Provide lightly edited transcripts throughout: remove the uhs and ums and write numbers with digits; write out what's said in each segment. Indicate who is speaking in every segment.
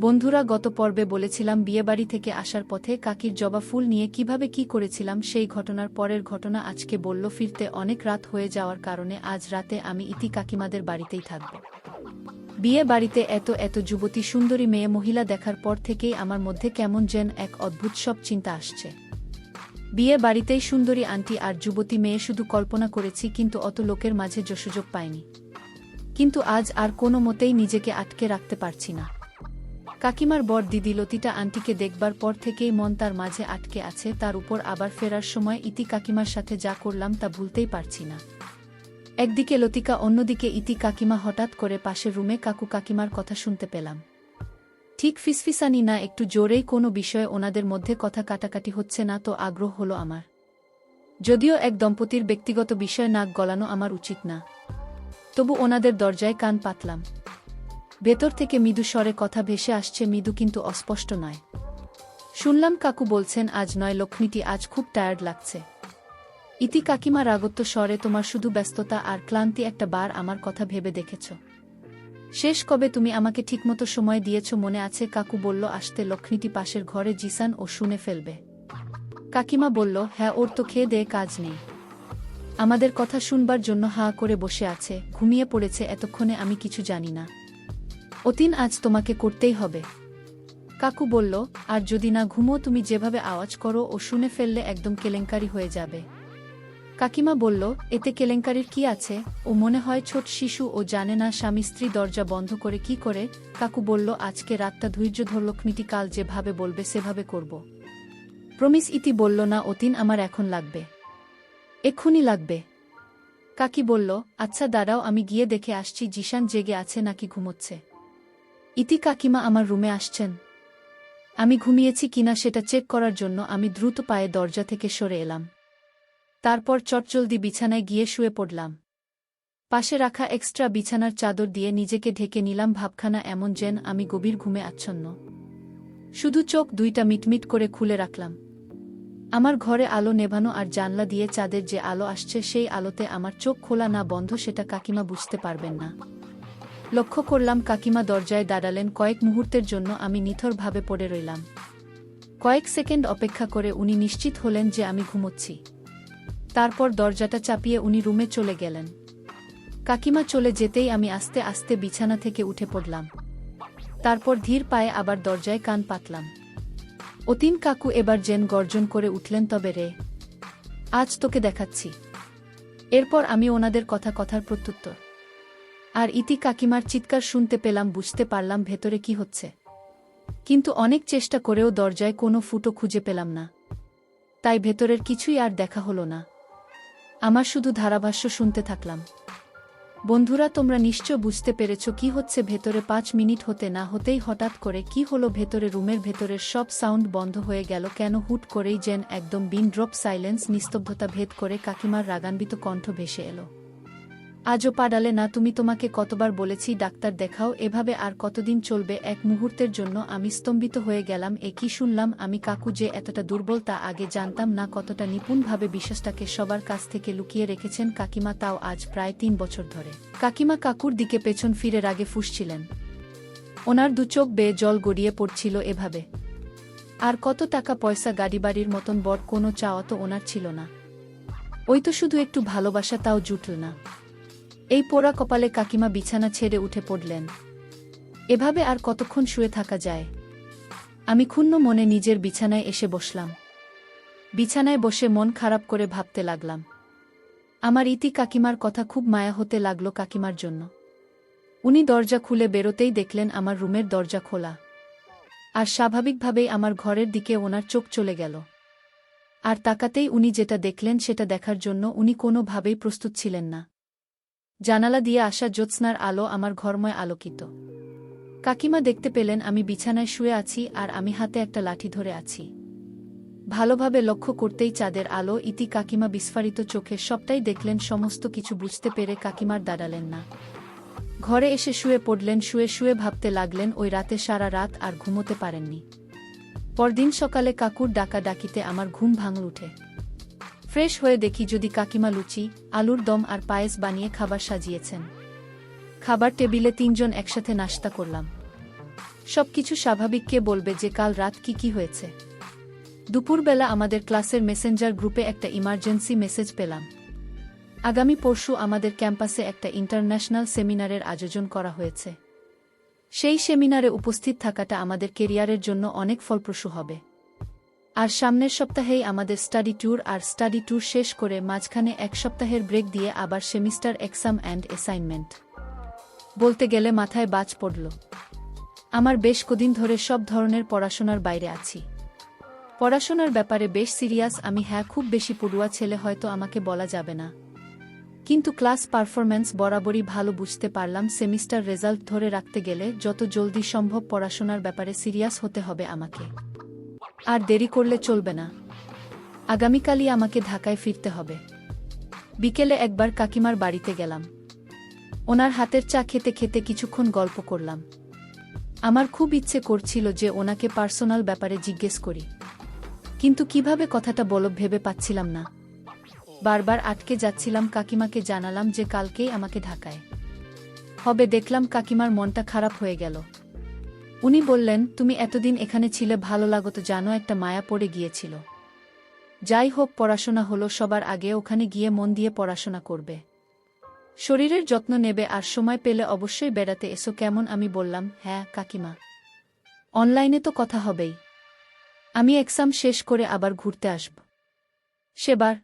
Speaker 1: বন্ধুরা, গত পর্বে বলেছিলাম বিয়েবাড়ি থেকে আসার পথে কাকির জবা ফুল নিয়ে কিভাবে কি করেছিলাম সেই ঘটনার পরের ঘটনা আজকে বলল। ফিরতে অনেক রাত হয়ে যাওয়ার কারণে আজ রাতে আমি ইতি কাকিমাদের বাড়িতেই থাকব। বিয়ে বাড়িতে এত এত যুবতী সুন্দরী মেয়ে মহিলা দেখার পর থেকেই আমার মধ্যে কেমন যেন এক অদ্ভুত সব চিন্তা আসছে। বিয়ে বাড়িতেই সুন্দরী আন্টি আর যুবতী মেয়ে শুধু কল্পনা করেছি, কিন্তু অত লোকের মাঝে সুযোগ পাইনি। কিন্তু আজ আর কোনো মতেই নিজেকে আটকে রাখতে পারছি না। কাকিমার বর দিদি লতিটা আন্টিকে দেখবার পর থেকেই মন তার মাঝে আটকে আছে, তার উপর আবার ফেরার সময় ইতি কাকিমার সাথে যা করলাম তা ভুলতেই পারছি না। একদিকে লতিকা, অন্যদিকে ইতি কাকিমা। হঠাৎ করে পাশের রুমে কাকু কাকিমার কথা শুনতে পেলাম। ঠিক ফিসফিসানি না, একটু জোরেই কোনো বিষয়ে ওনাদের মধ্যে কথা কাটাকাটি হচ্ছে না তো আগ্রহ হলো আমার। যদিও এক দম্পতির ব্যক্তিগত বিষয় নাক গলানো আমার উচিত না, তবু ওনাদের দরজায় কান পাতলাম। ভেতর থেকে মৃদু স্বরে কথা ভেসে আসছে, মৃদু কিন্তু অস্পষ্ট নয়। শুনলাম কাকু বলছেন আজ নয় লক্ষ্মীটি, আজ খুব টায়ার্ড লাগছে। ইতি কাকিমা রাগত্ব স্বরে, তোমার শুধু ব্যস্ততা আর ক্লান্তি, একটা বার আমার কথা ভেবে দেখেছ? শেষ কবে তুমি আমাকে ঠিকমতো সময় দিয়েছ মনে আছে? কাকু বলল আসতে লক্ষ্মীটি পাশের ঘরে জিসান ও শুনে ফেলবে। কাকিমা বলল হ্যাঁ, ওর তো খেয়ে দেয়ে কাজ নেই, আমাদের কথা শুনবার জন্য হাঁ করে বসে আছে, ঘুমিয়ে পড়েছে এতক্ষণে, আমি কিছু জানি না। অতীন, আজ তোমাকে করতেই হবে। কাকু বলল আর যদি না ঘুমো, তুমি যেভাবে আওয়াজ করো ও শুনে ফেললে একদম কেলেঙ্কারি হয়ে যাবে। কাকিমা বলল এতে কেলেঙ্কারির কি আছে? ও মনে হয় ছোট শিশু, ও জানে না স্বামী স্ত্রী দরজা বন্ধ করে কি করে। কাকু বলল আজকে রাতটা ধৈর্য ধর লক্ষ্মীটি, কাল যেভাবে বলবে সেভাবে করব। প্রমিস। ইতি বলল না অতীন, আমার এখন লাগবে, এক্ষুনি লাগবে। কাকি বলল আচ্ছা দাঁড়াও, আমি গিয়ে দেখে আসছি জিসান জেগে আছে নাকি ঘুমোচ্ছে। ইতি কাকিমা আমার রুমে আসছেন। আমি ঘুমিয়েছি কিনা সেটা চেক করার জন্য আমি দ্রুত পায়ে দরজা থেকে সরে এলাম। তারপর চটজলদি বিছানায় গিয়ে শুয়ে পড়লাম। পাশে রাখা এক্সট্রা বিছানার চাদর দিয়ে নিজেকে ঢেকে নিলাম, ভাবখানা এমন যেন আমি গভীর ঘুমে আচ্ছন্ন। শুধু চোখ দুইটা মিটমিট করে খুলে রাখলাম। আমার ঘরে আলো নেভানো আর জানলা দিয়ে চাঁদের যে আলো আসছে সেই আলোতে আমার চোখ খোলা না বন্ধ সেটা কাকিমা বুঝতে পারবেন না। লক্ষ্য করলাম কাকিমা দরজায় দাঁড়ালেন। কয়েক মুহূর্তের জন্য আমি নিথরভাবে পড়ে রইলাম। কয়েক সেকেন্ড অপেক্ষা করে উনি নিশ্চিত হলেন যে আমি ঘুমোচ্ছি। তারপর দরজাটা চাপিয়ে উনি রুমে চলে গেলেন। কাকিমা চলে যেতেই আমি আস্তে আস্তে বিছানা থেকে উঠে পড়লাম। তারপর ধীর পায়ে আবার দরজায় কান পাতলাম। অতীন কাকু এবার যেন গর্জন করে উঠলেন, তবে রে, আজ তোকে দেখাচ্ছি। এরপর আমি ওনাদের কথার প্রত্যুত্তর। আর ইতি কাকিমার চিৎকার শুনতে পেলাম, বুঝতে পারলাম ভেতরে কি হচ্ছে। কিন্তু অনেক চেষ্টা করেও দরজায় কোনো ফুটো খুঁজে পেলাম না, তাই ভেতরের কিছুই আর দেখা হলো না। আমার শুধু ধারাভাষ্য শুনতে থাকলাম। বন্ধুরা, তোমরা নিশ্চয় বুঝতে পেরেছ কি হচ্ছে ভেতরে। 5 মিনিট হতে না হতেই হঠাৎ করে কি হলো, ভেতরে রুমের ভেতরের সব সাউন্ড বন্ধ হয়ে গেল। কেন? হুট করেই যেন একদম বিন ড্রপ সাইলেন্স, নিস্তব্ধতা ভেদ করে কাকিমার রাগান্বিত কণ্ঠ ভেসে এলো। আজও পাডালে না তুমি? তোমাকে কতবার বলেছি ডাক্তার দেখাও, এভাবে আর কতদিন চলবে? এক মুহূর্তের জন্য আমি স্তম্ভিত হয়ে গেলাম। এ কি শুনলাম আমি? কাকু যে এতটা দুর্বল তা আগে জানতাম না। কতটা নিপুণভাবে বিশ্বাসটাকে সবার কাছ থেকে লুকিয়ে রেখেছেন কাকিমা, তাও আজ প্রায় 3 বছর ধরে। কাকিমা কাকুর দিকে পেছন ফিরে রাগে ফুঁসছিলেন। ওনার দু চোখ বেয়ে জল গড়িয়ে পড়ছিল এভাবে। আর কত টাকা পয়সা, গাড়ি বাড়ির মতন বড় কোনো চাওয়া তো ওনার ছিল না। ওই তো শুধু একটু ভালোবাসা, তাও জুটল না। এই পোড়া কপালে কাকিমা বিছানা ছেড়ে উঠে পড়লেন। এভাবে আর কতক্ষণ শুয়ে থাকা যায়? আমি ক্ষুণ্ণ মনে নিজের বিছানায় এসে বসলাম। বিছানায় বসে মন খারাপ করে ভাবতে লাগলাম। আমার ইতি কাকিমার কথা খুব মায়া হতে লাগলো কাকিমার জন্য। উনি দরজা খুলে বেরোতেই দেখলেন আমার রুমের দরজা খোলা। আর স্বাভাবিকভাবেই আমার ঘরের দিকে ওনার চোখ চলে গেল। আর তাকাতেই উনি যেটা দেখলেন সেটা দেখার জন্য উনি কোনোভাবেই প্রস্তুত ছিলেন না। জানালা দিয়ে আসা জ্যোৎস্নার আলো আমার ঘরময় আলোকিত। কাকিমা দেখতে পেলেন আমি বিছানায় শুয়ে আছি আর আমি হাতে একটা লাঠি ধরে আছি। ভালোভাবে লক্ষ্য করতেই চাঁদের আলো। ইতি কাকিমা বিস্ফারিত চোখে সবটাই দেখলেন। সমস্ত কিছু বুঝতে পেরে কাকিমার দাঁড়ালেন না, ঘরে এসে শুয়ে পড়লেন। শুয়ে শুয়ে ভাবতে লাগলেন ওই রাতে সারা রাত আর ঘুমোতে পারেননি। পরদিন সকালে কাকুর ডাকাডাকিতে আমার ঘুম ভাঙল। উঠে ফ্রেশ হয়ে দেখি যদি কাকিমা লুচি, আলুর দম আর পায়েস বানিয়ে খাবার সাজিয়েছেন। খাবার টেবিলে 3 জন একসাথে নাশতা করলাম। সবকিছু স্বাভাবিক, কে বলবে যে কাল রাত কি হয়েছে। দুপুরবেলা আমাদের ক্লাসের মেসেঞ্জার গ্রুপে একটা ইমার্জেন্সি মেসেজ পেলাম। আগামী পরশু আমাদের ক্যাম্পাসে একটা ইন্টারন্যাশনাল সেমিনারের আয়োজন করা হয়েছে। সেই সেমিনারে উপস্থিত থাকাটা আমাদের কেরিয়ারের জন্য অনেক ফলপ্রসূ হবে। আর সামনের সপ্তাহেই আমাদের স্টাডি ট্যুর, আর স্টাডি ট্যুর শেষ করে মাঝখানে এক সপ্তাহের ব্রেক দিয়ে আবার সেমিস্টার এক্সাম অ্যান্ড অ্যাসাইনমেন্ট। বলতে গেলে মাথায় বাজ পড়ল। আমার বেশ কদিন ধরে সব ধরনের পড়াশোনার বাইরে আছি। পড়াশোনার ব্যাপারে বেশ সিরিয়াস আমি। হ্যাঁ, খুব বেশি পড়ুয়া ছেলে হয়তো আমাকে বলা যাবে না, কিন্তু ক্লাস পারফরম্যান্স বরাবরই ভালো। বুঝতে পারলাম সেমিস্টার রেজাল্ট ধরে রাখতে গেলে যত জলদি সম্ভব পড়াশোনার ব্যাপারে সিরিয়াস হতে হবে আমাকে। আর দেরি করলে চলবে না। আগামীকালই আমাকে ঢাকায় ফিরতে হবে। বিকেলে একবার কাকিমার বাড়িতে গেলাম। ওনার হাতের চা খেতে খেতে কিছুক্ষণ গল্প করলাম। আমার খুব ইচ্ছে করছিল যে ওনাকে পার্সোনাল ব্যাপারে জিজ্ঞেস করি, কিন্তু কিভাবে কথাটা বলব ভেবে পাচ্ছিলাম না। বারবার আটকে যাচ্ছিলাম। কাকিমাকে জানালাম যে কালকেই আমাকে ঢাকায় হবে। দেখলাম কাকিমার মনটা খারাপ হয়ে গেল। উনি বললেন, তুমি এতদিন এখানে ছিলে, ভালো লাগতো জানো, একটা মায়া পড়ে গিয়েছিল। যাই হোক, পড়াশোনা হলো, সবার আগে ওখানে গিয়ে মন দিয়ে পড়াশোনা করবে, শরীরের যত্ন নেবে, আর সময় পেলে অবশ্যই বেড়াতে এসো কেমন। আমি বললাম, হ্যাঁ কাকিমা, অনলাইনে তো কথা হবেই। আমি এক্সাম শেষ করে আবার ঘুরতে আসব। সেবার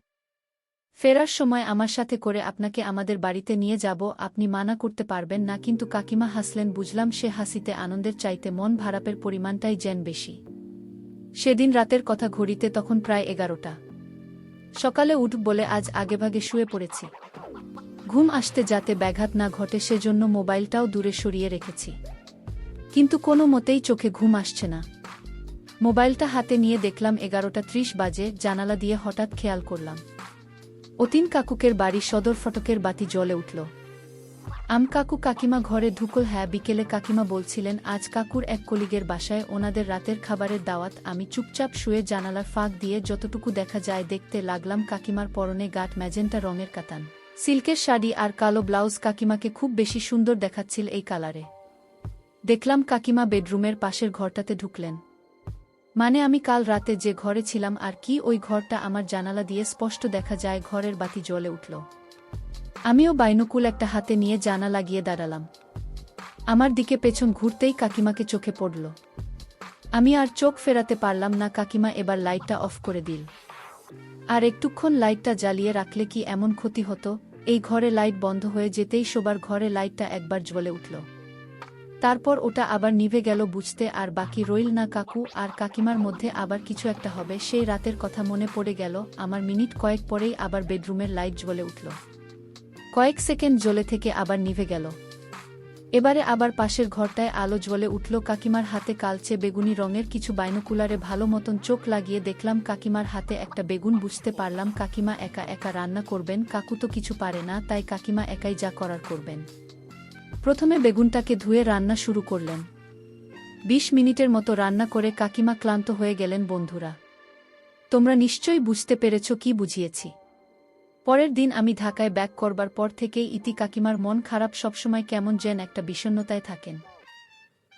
Speaker 1: ফেরার সময় আমার সাথে করে আপনাকে আমাদের বাড়িতে নিয়ে যাব, আপনি মানা করতে পারবেন না। কিন্তু কাকিমা হাসলেন। বুঝলাম সে হাসিতে আনন্দের চাইতে মন ভারাপের পরিমাণটাই যেন বেশি। সেদিন রাতের কথা, ঘড়িতে তখন প্রায় 11টা। সকালে উঠব বলে আজ আগেভাগে শুয়ে পড়েছি। ঘুম আসতে যাতে ব্যাঘাত না ঘটে সেজন্য মোবাইলটাও দূরে সরিয়ে রেখেছি, কিন্তু কোনো মতেই চোখে ঘুম আসছে না। মোবাইলটা হাতে নিয়ে দেখলাম 11:30 বাজে। জানালা দিয়ে হঠাৎ খেয়াল করলাম অতীন কাকুকের বাড়ি সদর ফটকের বাতি জ্বলে উঠল। কাকু কাকিমা ঘরে ঢুকল। হ্যাঁ, বিকেলে কাকিমা বলছিলেন আজ কাকুর এক কলিগের বাসায় ওনাদের রাতের খাবারের দাওয়াত। আমি চুপচাপ শুয়ে জানালার ফাঁক দিয়ে যতটুকু দেখা যায় দেখতে লাগলাম। কাকিমার পরনে গাঢ় ম্যাজেন্টা রঙের কাতান সিল্কের শাড়ি আর কালো ব্লাউজ। কাকিমাকে খুব বেশি সুন্দর দেখাচ্ছিল এই কালারে। দেখলাম কাকিমা বেডরুমের পাশের ঘরটাতে ঢুকলেন। মানে আমি কাল রাতে যে ঘরে ছিলাম আর কি, ওই ঘরটা আমার জানালা দিয়ে স্পষ্ট দেখা যায়। ঘরের বাতি জ্বলে উঠল। আমিও বাইনোকুল একটা হাতে নিয়ে জানালা লাগিয়ে দাঁড়ালাম। আমার দিকে পেছন ঘুরতেই কাকিমাকে চোখে পড়ল। আমি আর চোখ ফেরাতে পারলাম না। কাকিমা এবার লাইটটা অফ করে দিল। আর একটুক্ষণ লাইটটা জ্বালিয়ে রাখলে কি এমন ক্ষতি হতো? এই ঘরে লাইট বন্ধ হয়ে যেতেই শোবার ঘরে লাইটটা একবার জ্বলে উঠল। তারপর ওটা আবার নিভে গেল। বুঝতে আর বাকি রইল না কাকু আর কাকিমার মধ্যে আবার কিছু একটা হবে। সেই রাতের কথা মনে পড়ে গেল আমার। মিনিট কয়েক পরেই আবার বেডরুমের লাইট জ্বলে উঠল। কয়েক সেকেন্ড জ্বলে থেকে আবার নিভে গেল। এবারে আবার পাশের ঘরটায় আলো জ্বলে উঠল। কাকিমার হাতে কালচে বেগুনি রঙের কিছু। বাইনোকুলারে ভালো মতন চোখ লাগিয়ে দেখলাম কাকিমার হাতে একটা বেগুন। বুঝতে পারলাম কাকিমা একা একা রান্না করবেন। কাকু তো কিছু পারে না, তাই কাকিমা একাই যা করার করবেন। প্রথমে বেগুনটাকে ধুয়ে রান্না শুরু করলেন। 20 মিনিটের মতো রান্না করে কাকিমা ক্লান্ত হয়ে গেলেন। বন্ধুরা, তোমরা নিশ্চয়ই বুঝতে পেরেছ কি বুঝিয়েছি। পরের দিন আমি ঢাকায় ব্যাক করবার পর থেকেই ইতি কাকিমার মন খারাপ। সবসময় কেমন যেন একটা বিষণ্ণতায় থাকেন।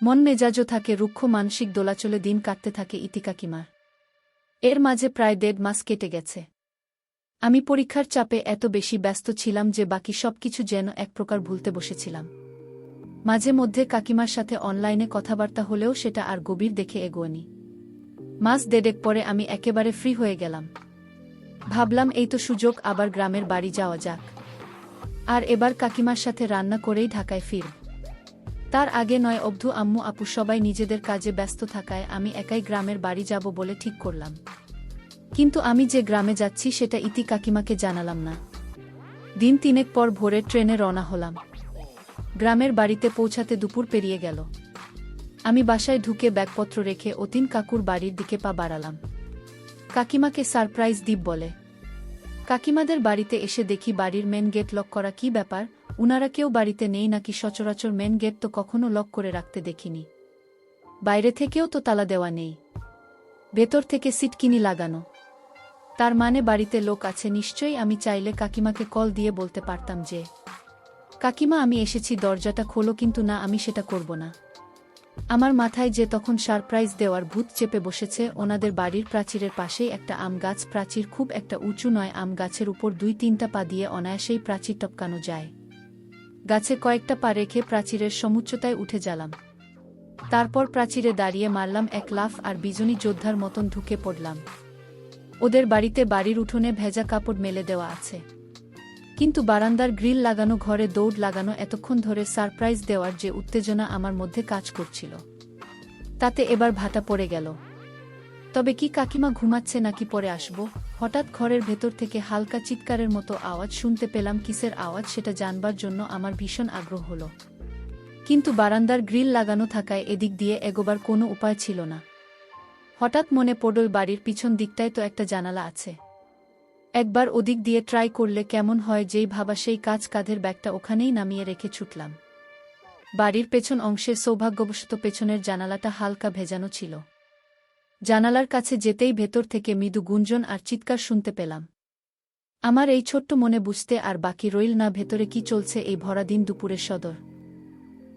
Speaker 1: মন মেজাজও থাকে রুক্ষ। মানসিক দোলাচলে দিন কাটতে থাকে ইতি কাকিমার। এর মাঝে প্রায় 1.5 মাস কেটে গেছে। আমি পরীক্ষার চাপে এত বেশি ব্যস্ত ছিলাম যে বাকি সবকিছু যেন এক প্রকার ভুলতে বসেছিলাম। মাঝে মধ্যে কাকিমার সাথে অনলাইনে কথাবার্তা হলেও সেটা আর গভীর দেখে এগোয়নি। মাস 1.5 পরে আমি একেবারে ফ্রি হয়ে গেলাম। ভাবলাম এই তো সুযোগ, আবার গ্রামের বাড়ি যাওয়া যাক। আর এবার কাকিমার সাথে রান্না করেই ঢাকায় ফিরব। তার আগে নয়। অবধু আম্মু আপু সবাই নিজেদের কাজে ব্যস্ত থাকায় আমি একাই গ্রামের বাড়ি যাব বলে ঠিক করলাম। কিন্তু আমি যে গ্রামে যাচ্ছি সেটা ইতি কাকিমাকে জানালাম না। দিন 3 পর ভোরে ট্রেনে রওনা হলাম। গ্রামের বাড়িতে পৌঁছাতে দুপুর পেরিয়ে গেল। আমি বাসায় ঢুকে ব্যাগপত্র রেখে অতীন কাকুর বাড়ির দিকে পা বাড়ালাম। কাকিমাকে সারপ্রাইজ দিব বলে। কাকিমাদের বাড়িতে এসে দেখি বাড়ির মেন গেট লক করা। কি ব্যাপার, উনারা কেউ বাড়িতে নেই নাকি? সচরাচর মেন গেট তো কখনো লক করে রাখতে দেখিনি। বাইরে থেকেও তো তালা দেওয়া নেই, ভেতর থেকে সিটকিনি লাগানো। তার মানে বাড়িতে লোক আছে নিশ্চয়ই। আমি চাইলে কাকিমাকে কল দিয়ে বলতে পারতাম যে, কাকিমা আমি এসেছি, দরজাটা খোলো। কিন্তু না, আমি সেটা করব না। আমার মাথায় যে তখন সারপ্রাইজ দেওয়ার ভূত চেপে বসেছে। ওনাদের বাড়ির প্রাচীরের পাশেই একটা আম গাছ, প্রাচীর খুব একটা উঁচু নয়, আম গাছের উপর 2-3টা পা দিয়ে অনায়াসেই প্রাচীর টপকানো যায়। গাছে কয়েকটা পা রেখে প্রাচীরের সমুচ্চতায় উঠে গেলাম। তারপর প্রাচীরে দাঁড়িয়ে মারলাম এক লাফ আর বিজনী যোদ্ধার মতন ঢুকে পড়লাম। ওদের বাড়িতে বাড়ির উঠোনে ভেজা কাপড় মেলে দেওয়া আছে, কিন্তু বারান্দার গ্রিল লাগানো, ঘরে দৌড় লাগানো। এতক্ষণ ধরে সারপ্রাইজ দেওয়ার যে উত্তেজনা আমার মধ্যে কাজ করছিল, তাতে এবার ভাটা পড়ে গেল। তবে কি কাকিমা ঘুমাচ্ছে নাকি পরে আসব? হঠাৎ ঘরের ভেতর থেকে হালকা চিৎকারের মতো আওয়াজ শুনতে পেলাম। কিসের আওয়াজ সেটা জানবার জন্য আমার ভীষণ আগ্রহ হলো, কিন্তু বারান্দার গ্রিল লাগানো থাকায় এদিক দিয়ে এগোবার কোনো উপায় ছিল না। হঠাৎ মনে পড়ল বাড়ির পিছন দিকটায় তো একটা জানালা আছে, একবার ওদিক দিয়ে ট্রাই করলে কেমন হয়। যেই ভাবা সেই কাজ, কাঁধের ব্যাগটা ওখানেই নামিয়ে রেখে ছুটলাম। বাড়ির পেছন অংশে সৌভাগ্যবশত পেছনের জানালাটা হালকা ভেজানো ছিল। জানালার কাছে যেতেই ভেতর থেকে মৃদু গুঞ্জন আর চিৎকার শুনতে পেলাম। আমার এই ছোট্ট মনে বুঝতে আর বাকি রইল না ভেতরে কি চলছে এই ভরা দিন দুপুরের সদর।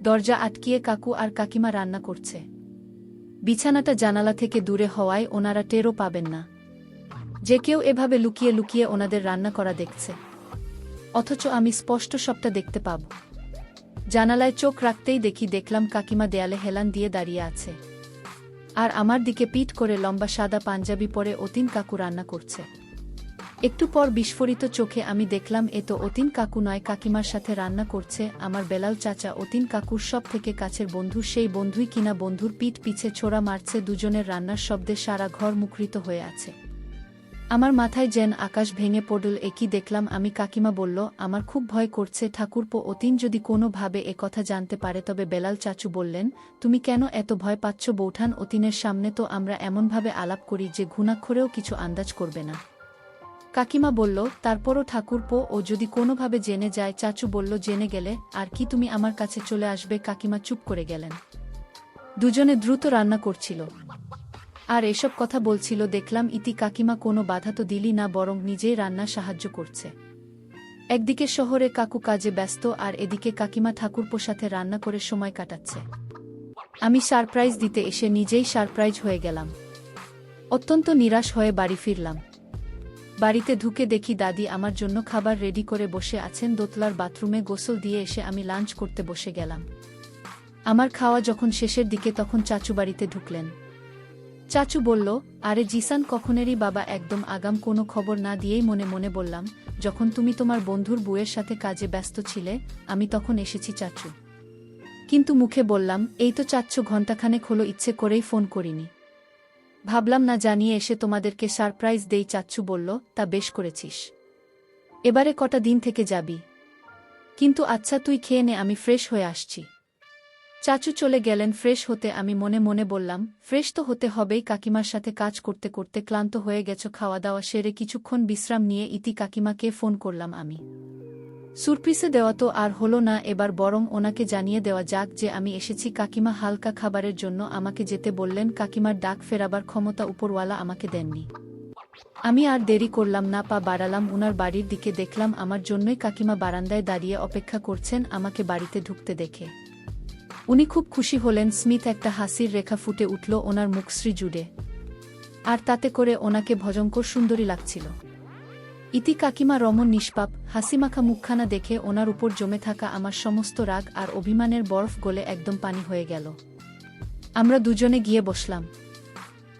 Speaker 1: দরজা আটকিয়ে কাকু আর কাকিমা রান্না করছে। বিছানাটা জানালা থেকে দূরে হওয়ায় ওনারা টেরও পাবেন না যে কেউ এভাবে লুকিয়ে লুকিয়ে ওনাদের রান্না করা দেখছে, অথচ আমি স্পষ্ট সবটা দেখতে পাব। জানালায় চোখ রাখতেই দেখলাম কাকিমা দেয়ালে হেলান দিয়ে দাঁড়িয়ে আছে, আর আমার দিকে পিঠ করে লম্বা সাদা পাঞ্জাবি পরে অতীন কাকু রান্না করছে। একটু পর বিস্ফোরিত চোখে আমি দেখলাম এ তো অতীন কাকু নয়, কাকিমার সাথে রান্না করছে আমার বেলাল চাচা, অতীন কাকুর সব থেকে কাছের বন্ধু। সেই বন্ধুই কিনা বন্ধুর পিঠ পিছে ছোড়া মারছে। দুজনের রান্নার শব্দে সারা ঘর মুখরিত হয়ে আছে। আমার মাথায় যেন আকাশ ভেঙে পড়ল। একই দেখলাম আমি। কাকিমা বলল, আমার খুব ভয় করছে ঠাকুরপো, অতীন যদি কোনো ভাবে এ কথা জানতে পারে তবে। বেলাল চাচু বললেন, তুমি কেন এত ভয় পাচ্ছ বৌঠান? অতীনের সামনে তো আমরা এমনভাবে আলাপ করি যে ঘুণাক্ষরেও কিছু আন্দাজ করবে না। কাকিমা বলল, তারপরও ঠাকুরপো, ও যদি কোনোভাবে জেনে যায়? চাচু বলল, জেনে গেলে আর কি, তুমি আমার কাছে চলে আসবে। কাকিমা চুপ করে গেলেন। দুজনে দ্রুত রান্না করছিল আর এসব কথা বলছিল। দেখলাম ইতি কাকিমা কোনো বাধা তো দিলি না, বরং নিজেই রান্না সাহায্য করছে। একদিকে শহরে কাকু কাজে ব্যস্ত আর এদিকে কাকিমা ঠাকুরপোর সাথে রান্না করে সময় কাটাচ্ছে। আমি সারপ্রাইজ দিতে এসে নিজেই সারপ্রাইজ হয়ে গেলাম। অত্যন্ত নিরাশ হয়ে বাড়ি ফিরলাম। বাড়িতে ঢুকে দেখি দাদি আমার জন্য খাবার রেডি করে বসে আছেন দোতলার বাথরুমে। গোসল দিয়ে এসে আমি লাঞ্চ করতে বসে গেলাম। আমার খাওয়া যখন শেষের দিকে তখন চাচু বাড়িতে ঢুকলেন। চাচু বলল, আরে জিসান কখনেরই বাবা? একদম আগাম কোনো খবর না দিয়েই মনে মনে বললাম, যখন তুমি তোমার বন্ধুর বউয়ের সাথে কাজে ব্যস্ত ছিলে আমি তখন এসেছি চাচু। কিন্তু মুখে বললাম, এই তো চাচ্ছ ঘণ্টাখানেক হলো, ইচ্ছে করেই ফোন করিনি। ভাবলাম না জানিয়ে এসে তোমাদেরকে সারপ্রাইজ দেই। চাচ্চু বলল, তা বেশ করেছিস। এবারে কটা দিন থেকে যাবি? কিন্তু আচ্ছা তুই খেয়ে নে, আমি ফ্রেশ হয়ে আসছি। চাচু চলে গেলেন ফ্রেশ হতে। আমি মনে মনে বললাম, ফ্রেশ তো হতে হবেই, কাকিমার সাথে কাজ করতে করতে ক্লান্ত হয়ে গেছো। খাওয়া দাওয়া সেরে কিছুক্ষণ বিশ্রাম নিয়ে ইতি কাকিমাকে ফোন করলাম আমি। সুরপ্রিসে দেওয়া তো আর হলো না, এবার বরং ওনাকে জানিয়ে দেওয়া যাক যে আমি এসেছি। কাকিমা হালকা খাবারের জন্য আমাকে যেতে বললেন। কাকিমার ডাক ফেরাবার ক্ষমতা উপরওয়ালা আমাকে দেননি। আমি আর দেরি করলাম না, পা বাড়ালাম উনার বাড়ির দিকে। দেখলাম আমার জন্যই কাকিমা বারান্দায় দাঁড়িয়ে অপেক্ষা করছেন আমাকে বাড়িতে ঢুকতে দেখে। উনি খুব খুশি হলেন। স্মিথ একটা হাসির রেখা ফুটে উঠল ওনার মুখশ্রী জুড়ে, আর তাতে করে ওনাকে ভয়ঙ্কর সুন্দরী লাগছিল। ইতি কাকিমা রমণ নিষ্পাপ হাসিমাখা মুখখানা দেখে ওনার উপর জমে থাকা আমার সমস্ত রাগ আর অভিমানের বরফ গলে একদম পানি হয়ে গেল। আমরা দুজনে গিয়ে বসলাম।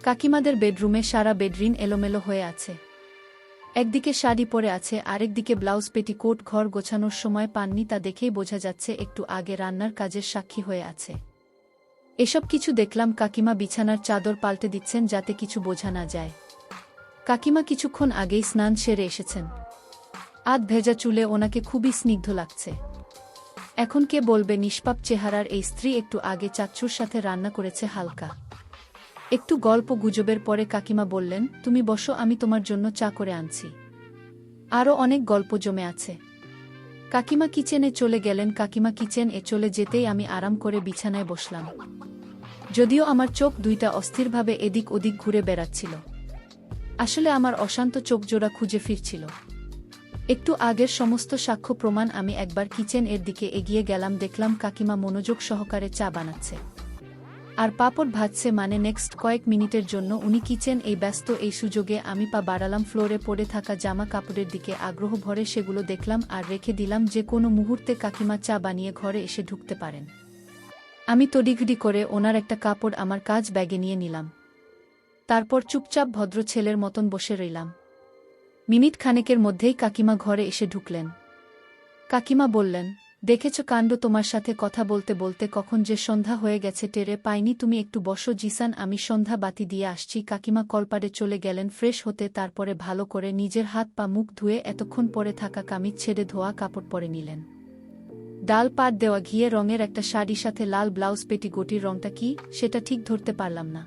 Speaker 1: কাকিমাদের বেডরুমে সারা বেডরিন এলোমেলো হয়ে আছে। একদিকে শাড়ি পরে আছে, আরেকদিকে ব্লাউজ পেটিকোট। ঘর গোছানোর সময় পাননি, তা দেখেই বোঝা যাচ্ছে একটু আগে রান্নার কাজের সাক্ষী হয়ে আছে। এসব কিছু দেখলাম কাকিমা বিছানার চাদর পাল্টে দিচ্ছেন যাতে কিছু বোঝা না যায়। কাকিমা কিছুক্ষণ আগেই স্নান সেরে এসেছেন। আধ ভেজা চুলে ওনাকে খুবই স্নিগ্ধ লাগছে। এখন কে বলবে নিষ্পাপ চেহারার এই স্ত্রী একটু আগে চাচ্চুর সাথে রান্না করেছে হালকা। একটু গল্প গুজবের পরে কাকিমা বললেন, তুমি বসো, আমি তোমার জন্য চা করে আনছি। আরও অনেক গল্প জমে আছে। কাকিমা কিচেনে চলে গেলেন। কাকিমা কিচেন এ চলে যেতেই আমি আরাম করে বিছানায় বসলাম। যদিও আমার চোখ দুইটা অস্থিরভাবে এদিক ওদিক ঘুরে বেড়াচ্ছিল। আসলে আমার অশান্ত চোখজোড়া খুঁজে ফিরছিল। একটু আগের সমস্ত সাক্ষ্য প্রমাণ। আমি একবার কিচেন এর দিকে এগিয়ে গেলাম। দেখলাম কাকিমা মনোযোগ সহকারে চা বানাচ্ছে। আর পাপড় ভাজছে মানে নেক্সট কয়েক মিনিটের জন্য উনি কিচেন এই ব্যস্ত। এই সুযোগে আমি পা বাড়ালাম ফ্লোরে পড়ে থাকা জামা কাপড়ের দিকে, আগ্রহ ভরে সেগুলো দেখলাম আর রেখে দিলাম যে কোনো মুহূর্তে কাকিমা চা বানিয়ে ঘরে এসে ঢুকতে পারেন। আমি তড়িঘড়ি করে ওনার একটা কাপড় আমার কাজ ব্যাগে নিয়ে নিলাম। তারপর চুপচাপ ভদ্র ছেলের মতন বসে রইলাম। মিনিট খানেকের মধ্যেই কাকিমা ঘরে এসে ঢুকলেন। কাকিমা বললেন, দেখেছ কাণ্ড, তোমার সাথে কথা বলতে বলতে কখন যে সন্ধ্যা হয়ে গেছে টেরে পাইনি। তুমি একটু বসো জিসান, আমি সন্ধ্যা বাতি দিয়ে আসছি। কাকিমা কলপাড়ে চলে গেলেন ফ্রেশ হতে, তারপরে ভালো করে নিজের হাত পা মুখ ধুয়ে এতক্ষণ পরে থাকা কামিজ ছেড়ে ধোয়া কাপড় পরে নিলেন। ডাল পাট দেওয়া ঘিয়ে রঙের একটা শাড়ির সাথে লাল ব্লাউজ, পেটিকোটির রংটা কি সেটা ঠিক ধরতে পারলাম না।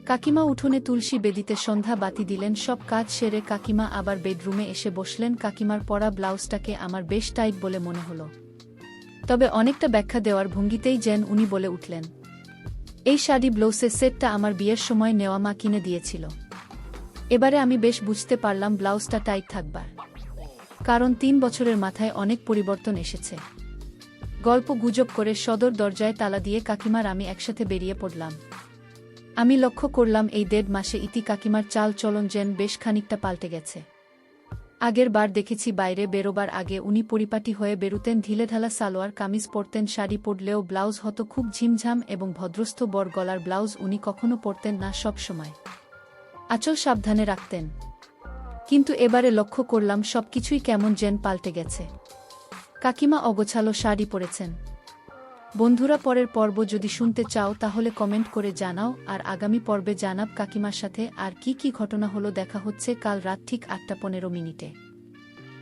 Speaker 1: কাকিমা উঠোনে তুলসী বেদিতে সন্ধ্যা বাতি দিলেন। সব কাজ সেরে কাকিমা আবার বেডরুমে এসে বসলেন। কাকিমার পরা ব্লাউজটাকে আমার বেশ টাইট বলে মনে হলো, তবে অনেকটা ব্যাখ্যা দেওয়ার ভঙ্গিতেই যেন উনি বলে উঠলেন, এই শাড়ি ব্লাউজের সেটটা আমার বিয়ের সময় নেওয়া মা কিনে দিয়েছিল। এবারে আমি বেশ বুঝতে পারলাম ব্লাউজটা টাইট থাকবার কারণ 3 বছরের মাথায় অনেক পরিবর্তন এসেছে। গল্প গুজব করে সদর দরজায় তালা দিয়ে কাকিমার আমি একসাথে বেরিয়ে পড়লাম। আমি লক্ষ্য করলাম এই 1.5 মাসে ইতি কাকিমার চাল চলন যেন বেশ খানিকটা পাল্টে গেছে। আগের বার দেখেছি বাইরে বেরোবার আগে উনি পরিপাটি হয়ে বেরুতেন, ঢিলেঢালা সালোয়ার কামিজ পরতেন। শাড়ি পরলেও ব্লাউজ হতো খুব ঝিমঝাম এবং ভদ্রস্থ। বড় গলার ব্লাউজ উনি কখনো পরতেন না, সব সময় আঁচল সাবধানে রাখতেন। কিন্তু এবারে লক্ষ্য করলাম সবকিছুই কেমন যেন পাল্টে গেছে। কাকিমা অগোছালো শাড়ি পরেছেন। বন্ধুরা, পরের পর্ব যদি শুনতে চাও তাহলে কমেন্ট করে জানাও, আর আগামী পর্বে জানাব কাকিমার সাথে আর কি কি ঘটনা হলো। দেখা হচ্ছে কাল রাত ঠিক 8:15 মিনিটে।